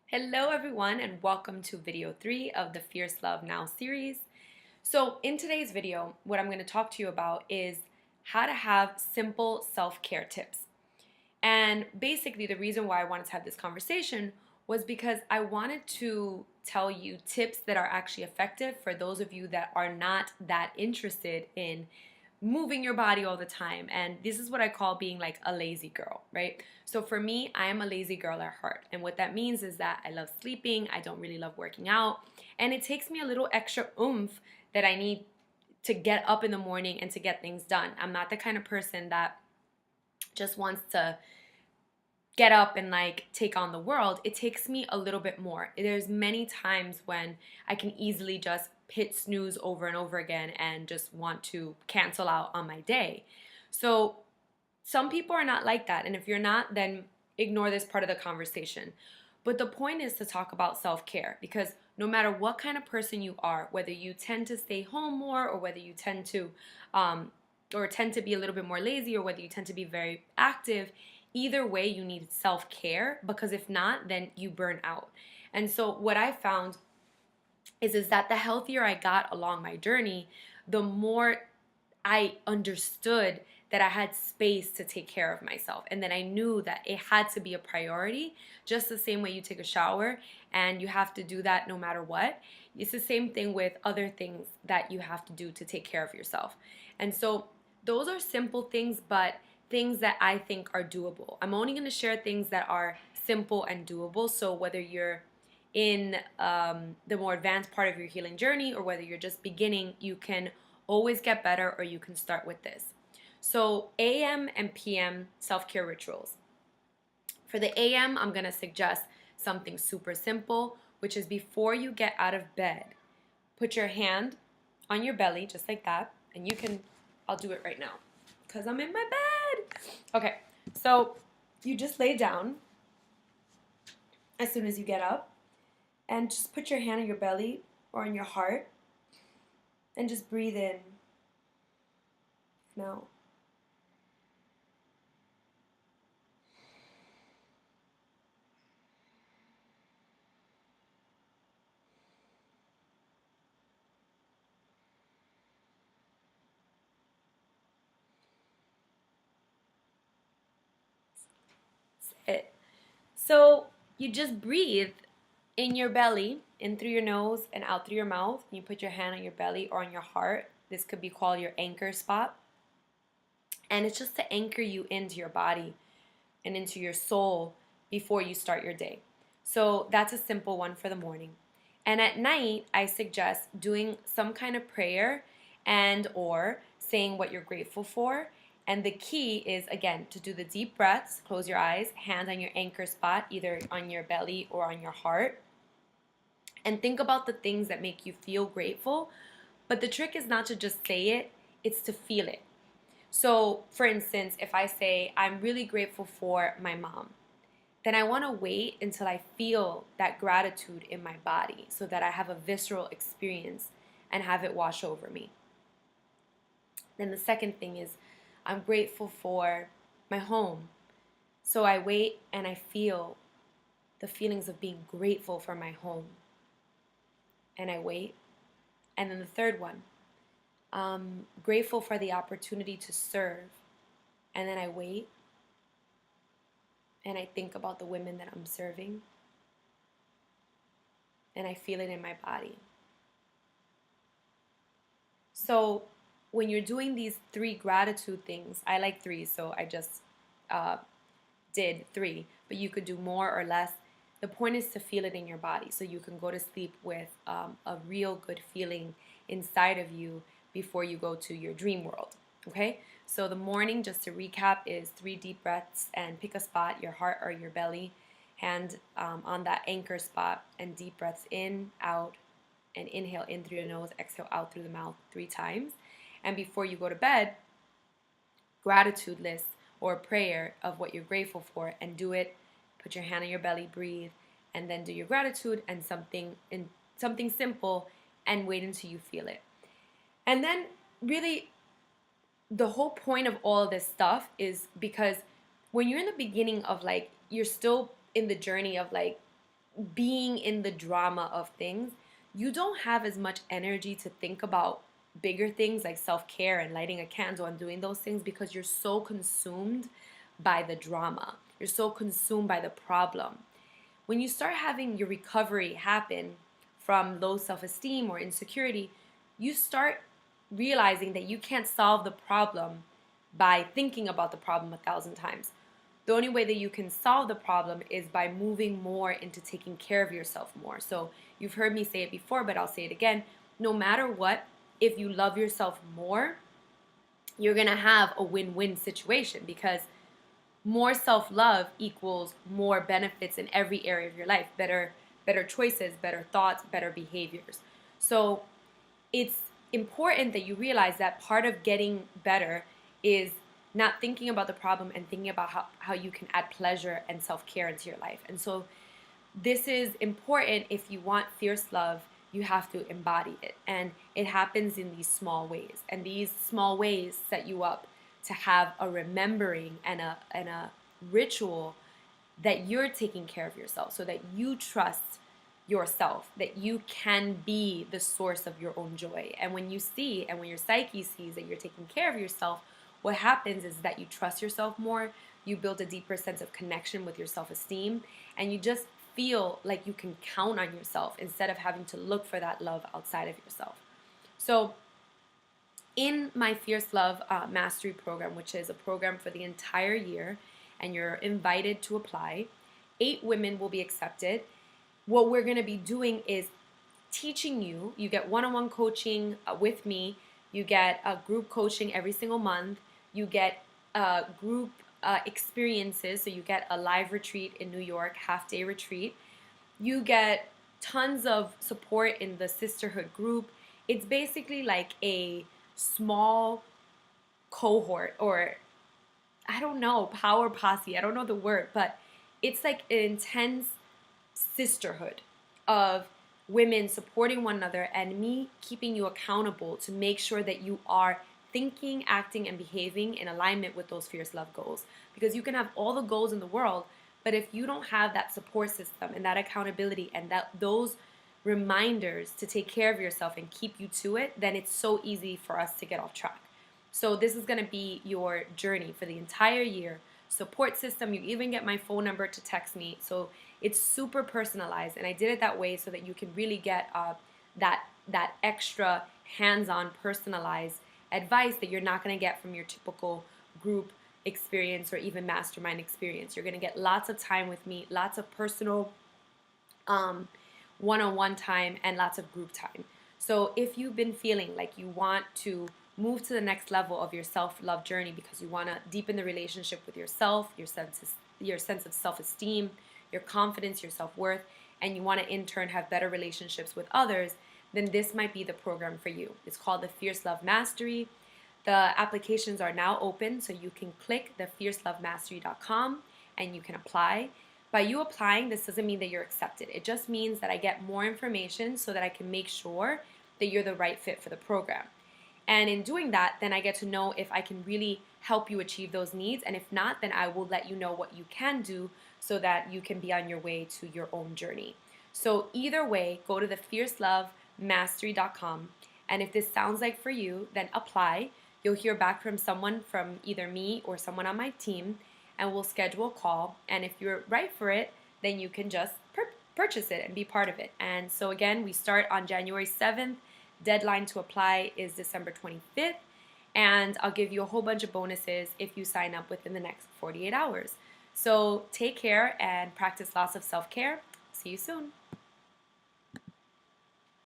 Hello everyone and welcome to video 3 of the Fierce Love Now series. So in today's video, what I'm going to talk to you about is how to have simple self-care tips. And basically the reason why I wanted to have this conversation was because I wanted to tell you tips that are actually effective for those of you that are not that interested in moving your body all the time. And this is what I call being like a lazy girl, right? So for me, I am a lazy girl at heart. And what that means is that I love sleeping, I don't really love working out, and it takes me a little extra oomph that I need to get up in the morning and to get things done. I'm not the kind of person that just wants to get up and like take on the world. It takes me a little bit more. There's many times when I can easily just hit snooze over and over again and just want to cancel out on my day. So some people are not like that, and if you're not, then ignore this part of the conversation. But the point is to talk about self-care, because no matter what kind of person you are, whether you tend to stay home more or whether you tend to be a little bit more lazy, or whether you tend to be very active, either way you need self-care, because if not, then you burn out. And so what I found is that the healthier I got along my journey, the more I understood that I had space to take care of myself, and that I knew that it had to be a priority, just the same way you take a shower and you have to do that no matter what. It's the same thing with other things that you have to do to take care of yourself. And so those are simple things, but things that I think are doable. I'm only going to share things that are simple and doable. So whether you're in the more advanced part of your healing journey, or whether you're just beginning, you can always get better, or you can start with this. So AM and PM self-care rituals. For the AM, I'm going to suggest something super simple, which is before you get out of bed, put your hand on your belly just like that, and you can, I'll do it right now because I'm in my bed. Okay, so you just lay down as soon as you get up, and just put your hand on your belly or on your heart and just breathe in. Now, it. So you just breathe in your belly, in through your nose and out through your mouth. You put your hand on your belly or on your heart. This could be called your anchor spot. And it's just to anchor you into your body and into your soul before you start your day. So that's a simple one for the morning. And at night, I suggest doing some kind of prayer and or saying what you're grateful for. And the key is, again, to do the deep breaths, close your eyes, hand on your anchor spot, either on your belly or on your heart. And think about the things that make you feel grateful. But the trick is not to just say it, it's to feel it. So, for instance, if I say, I'm really grateful for my mom, then I want to wait until I feel that gratitude in my body so that I have a visceral experience and have it wash over me. Then the second thing is, I'm grateful for my home. So I wait and I feel the feelings of being grateful for my home. And I wait. And then the third one, grateful for the opportunity to serve. And then I wait and I think about the women that I'm serving, and I feel it in my body. So when you're doing these 3 gratitude things, I like 3, so I just did 3, but you could do more or less. The point is to feel it in your body so you can go to sleep with a real good feeling inside of you before you go to your dream world. Okay? So the morning, just to recap, is 3 deep breaths and pick a spot, your heart or your belly, hand on that anchor spot, and deep breaths in, out, and inhale in through your nose, exhale out through the mouth 3 times. And before you go to bed, gratitude list or prayer of what you're grateful for, and do it. Put your hand on your belly, breathe, and then do your gratitude and something simple, and wait until you feel it. And then really the whole point of all of this stuff is because when you're in the beginning of, like, you're still in the journey of like being in the drama of things, you don't have as much energy to think about bigger things like self-care and lighting a candle and doing those things, because you're so consumed by the drama. You're so consumed by the problem. When you start having your recovery happen from low self-esteem or insecurity, you start realizing that you can't solve the problem by thinking about the problem 1,000 times. The only way that you can solve the problem is by moving more into taking care of yourself more. So you've heard me say it before, but I'll say it again. No matter what, if you love yourself more, you're going to have a win-win situation, because more self-love equals more benefits in every area of your life. Better choices, better thoughts, better behaviors. So it's important that you realize that part of getting better is not thinking about the problem and thinking about how you can add pleasure and self-care into your life. And so this is important. If you want fierce love, you have to embody it. And it happens in these small ways. And these small ways set you up to have a remembering and a ritual that you're taking care of yourself, so that you trust yourself, that you can be the source of your own joy. And when you see, and when your psyche sees that you're taking care of yourself, what happens is that you trust yourself more, you build a deeper sense of connection with your self-esteem, and you just feel like you can count on yourself instead of having to look for that love outside of yourself. So in my Fierce Love Mastery program, which is a program for the entire year, and you're invited to apply, 8 women will be accepted. What we're going to be doing is teaching you. You get one-on-one coaching with me. You get a group coaching every single month. You get group experiences. So you get a live retreat in New York, half-day retreat. You get tons of support in the sisterhood group. It's basically like a small cohort, or I don't know, power posse. I don't know the word, but it's like an intense sisterhood of women supporting one another, and me keeping you accountable to make sure that you are thinking, acting, and behaving in alignment with those fierce love goals. Because you can have all the goals in the world, but if you don't have that support system and that accountability and those reminders to take care of yourself and keep you to it, then it's so easy for us to get off track. So this is going to be your journey for the entire year. Support system, you even get my phone number to text me. So it's super personalized, and I did it that way so that you can really get that extra hands-on personalized advice that you're not going to get from your typical group experience or even mastermind experience. You're going to get lots of time with me, lots of personal one-on-one time, and lots of group time. So if you've been feeling like you want to move to the next level of your self-love journey, because you want to deepen the relationship with yourself, your sense of self-esteem, your confidence, your self-worth, and you want to in turn have better relationships with others, then this might be the program for you. It's called the Fierce Love Mastery. The applications are now open, so you can click the fiercelovemastery.com and you can apply. By you applying, this doesn't mean that you're accepted. It just means that I get more information so that I can make sure that you're the right fit for the program. And in doing that, then I get to know if I can really help you achieve those needs. And if not, then I will let you know what you can do so that you can be on your way to your own journey. So either way, go to the fiercelovemastery.com. And if this sounds like for you, then apply. You'll hear back from someone, from either me or someone on my team, and we'll schedule a call. And if you're right for it, then you can just purchase it and be part of it. And so again, we start on January 7th. Deadline to apply is December 25th, and I'll give you a whole bunch of bonuses if you sign up within the next 48 hours. So take care and practice lots of self-care. See you soon.